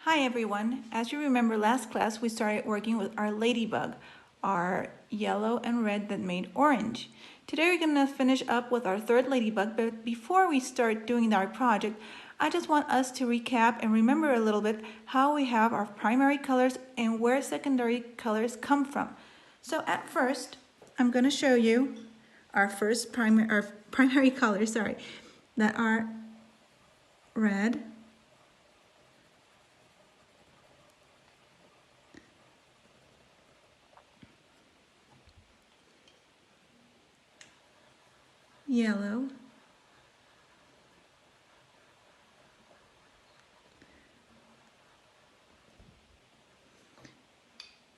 Hi everyone. As you remember last class, we started working with our ladybug, our yellow and red that made orange. Today we're going to finish up with our third ladybug, but before we start doing our project, I just want us to recap and remember a little bit how we have our primary colors and where secondary colors come from. So at first, I'm going to show you our primary colors, that are red, yellow,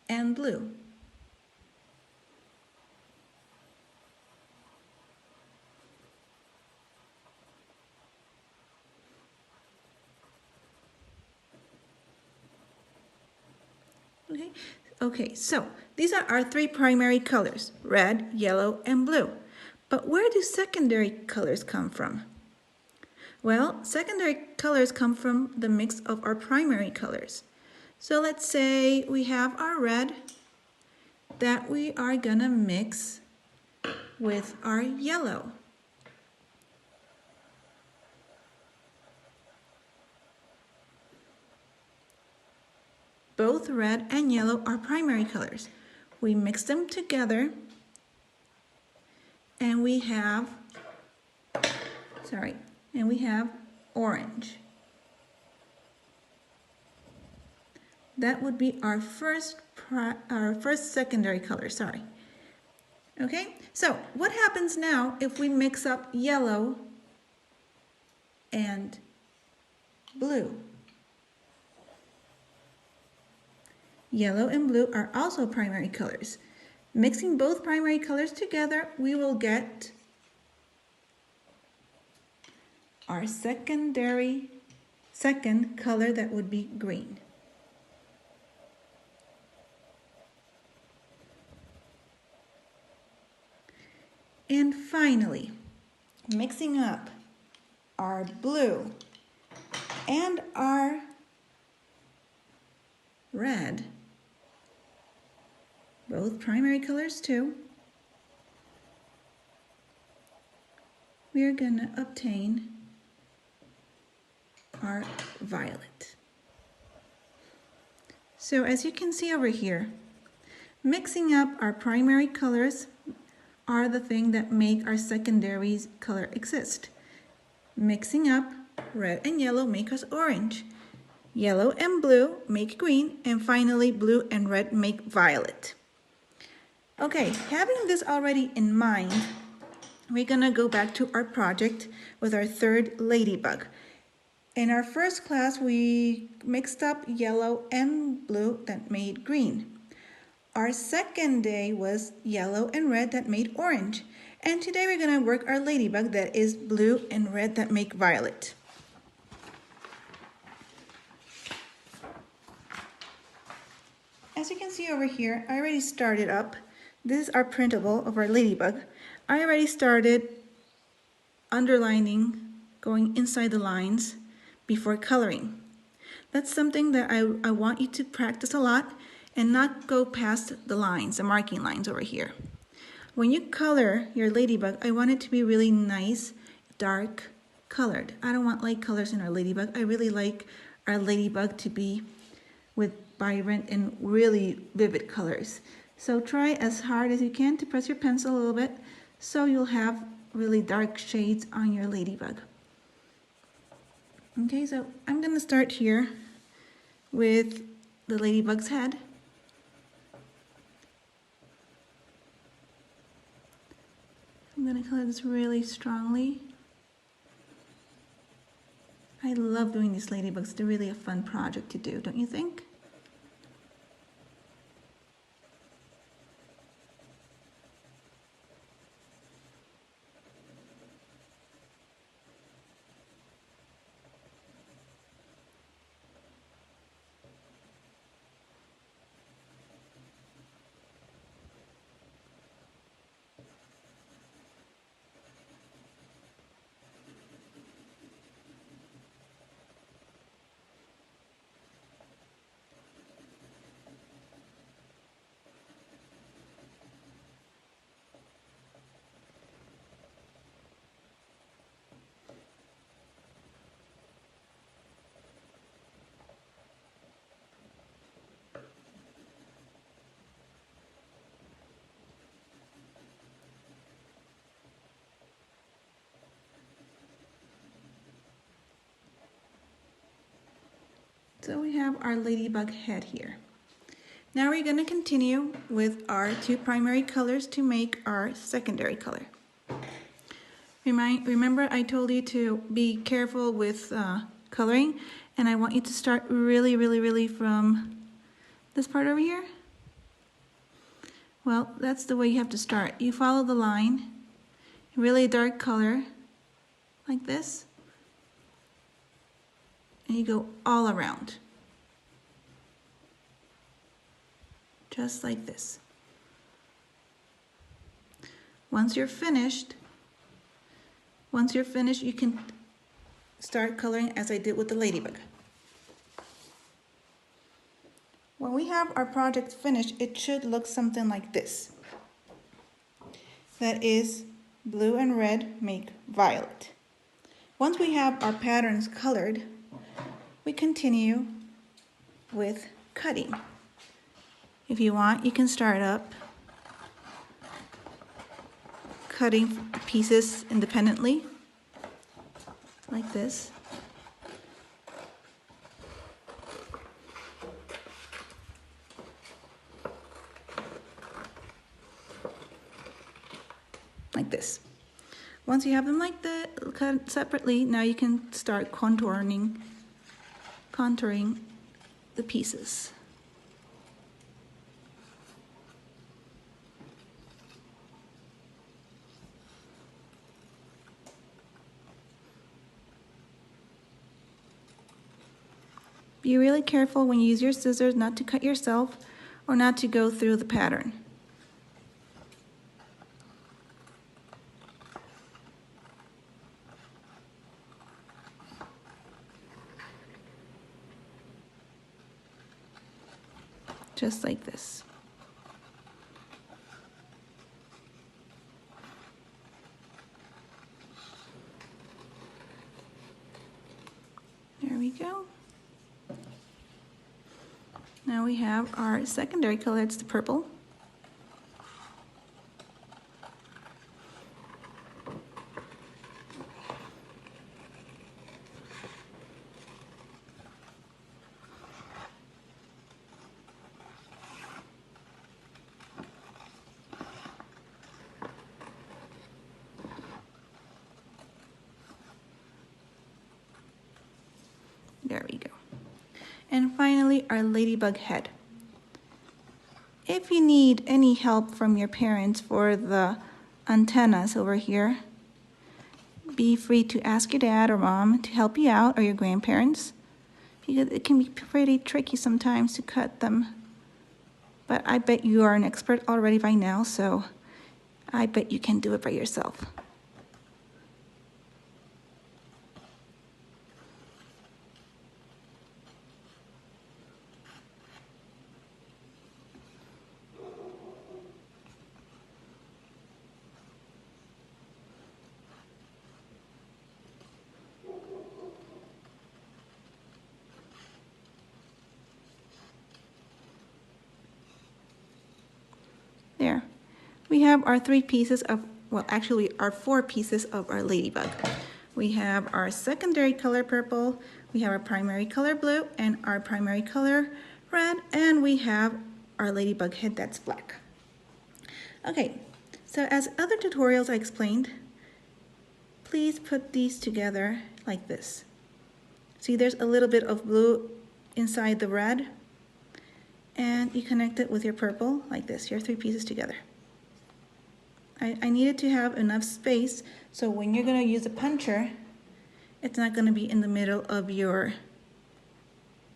and blue. Okay, so these are our three primary colors, red, yellow, and blue. But where do secondary colors come from? Well, secondary colors come from the mix of our primary colors. So let's say we have our red that we are gonna mix with our yellow. Both red and yellow are primary colors. We mix them together and we have orange. That would be our first secondary color, Okay, so what happens now if we mix up yellow and blue? Yellow and blue are also primary colors. Mixing both primary colors together, we will get our second color that would be green. And finally, mixing up our blue and our red, both primary colors too, we are going to obtain our violet. So as you can see over here, mixing up our primary colors are the thing that make our secondary color exist. Mixing up red and yellow make us orange. Yellow and blue make green, and finally blue and red make violet. Okay, having this already in mind, we're gonna go back to our project with our third ladybug. In our first class, we mixed up yellow and blue that made green. Our second day was yellow and red that made orange. And today we're gonna work our ladybug that is blue and red that make violet. As you can see over here, I already started up. This is our printable of our ladybug. I already started underlining, going inside the lines before coloring. That's something that I want you to practice a lot and not go past the lines, the marking lines over here. When you color your ladybug, I want it to be really nice, dark colored. I don't want light colors in our ladybug. I really like our ladybug to be with vibrant and really vivid colors. So try as hard as you can to press your pencil a little bit so you'll have really dark shades on your ladybug. Okay, so I'm gonna start here with the ladybug's head. I'm gonna color this really strongly. I love doing these ladybugs. They're really a fun project to do, don't you think? So we have our ladybug head here. Now we're going to continue with our two primary colors to make our secondary color. Remember I told you to be careful with coloring, and I want you to start really from this part over here. Well, that's the way you have to start. You follow the line, really dark color, like this, and you go all around, just like this. Once you're finished, you can start coloring as I did with the ladybug. When we have our project finished, it should look something like this. That is, blue and red make violet. Once we have our patterns colored, we continue with cutting. If you want, you can start up cutting pieces independently, like this. Like this. Once you have them like that, cut separately, now you can start contouring the pieces. Be really careful when you use your scissors not to cut yourself or not to go through the pattern. Just like this. There we go. Now we have our secondary color, it's the purple. There we go. And finally, our ladybug head. If you need any help from your parents for the antennas over here, be free to ask your dad or mom to help you out, or your grandparents, because it can be pretty tricky sometimes to cut them. But I bet you are an expert already by now, so I bet you can do it by yourself. There. We have our three pieces of, well, actually our four pieces of our ladybug. We have our secondary color purple, we have our primary color blue, and our primary color red, and we have our ladybug head that's black. Okay, so as other tutorials I explained, please put these together like this. See, there's a little bit of blue inside the red, and you connect it with your purple like this, your three pieces together. I needed to have enough space so when you're going to use a puncher, it's not going to be in the middle of your,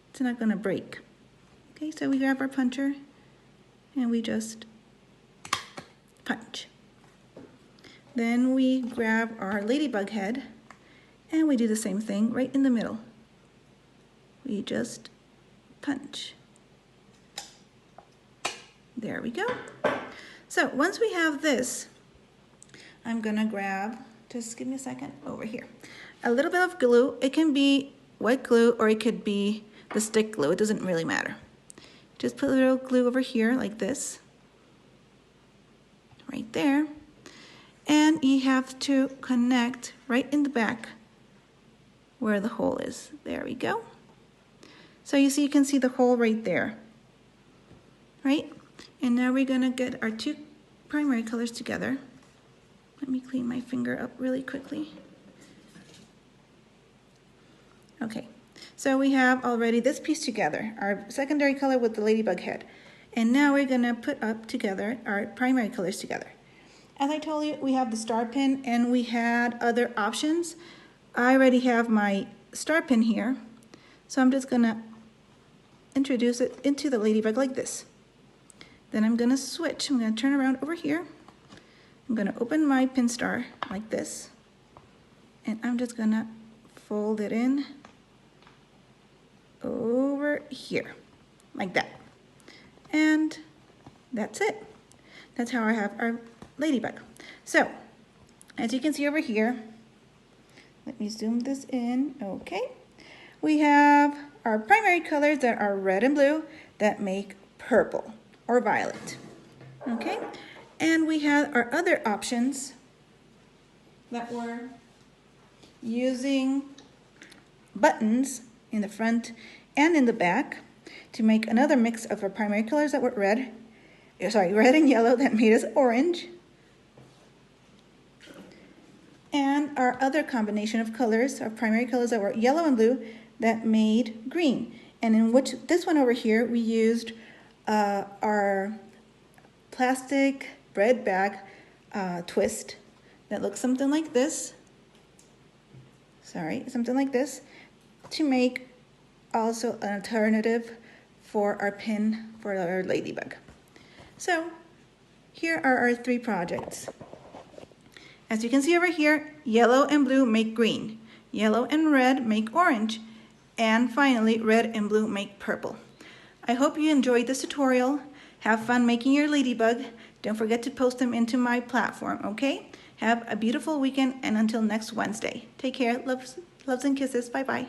it's not going to break. Okay, so we grab our puncher and we just punch. Then we grab our ladybug head and we do the same thing right in the middle. We just punch. There we go. So once we have this, I'm gonna grab, just give me a second, over here, a little bit of glue. It can be white glue or it could be the stick glue. It doesn't really matter. Just put a little glue over here like this, right there. And you have to connect right in the back where the hole is. There we go. So you can see the hole right there, right? And now we're gonna get our two primary colors together. Let me clean my finger up really quickly. Okay, so we have already this piece together, our secondary color with the ladybug head. And now we're gonna put up together our primary colors together. As I told you, we have the star pin and we had other options. I already have my star pin here, so I'm just gonna introduce it into the ladybug like this. Then I'm gonna switch, I'm gonna turn around over here. I'm gonna open my pin star like this, and I'm just gonna fold it in over here, like that. And that's it. That's how I have our ladybug. So, as you can see over here, let me zoom this in, okay. We have our primary colors that are red and blue that make purple or violet, okay. And we have our other options that were using buttons in the front and in the back to make another mix of our primary colors that were red and yellow that made us orange. And our other combination of colors, our primary colors that were yellow and blue that made green. And in which this one over here, we used our plastic bread bag twist that looks something like this. Something like this, to make also an alternative for our pin for our ladybug. So here are our three projects. As you can see over here, yellow and blue make green, yellow and red make orange, and finally red and blue make purple. I hope you enjoyed this tutorial. Have fun making your ladybug. Don't forget to post them into my platform, okay? Have a beautiful weekend, and until next Wednesday. Take care. Loves and kisses. Bye-bye.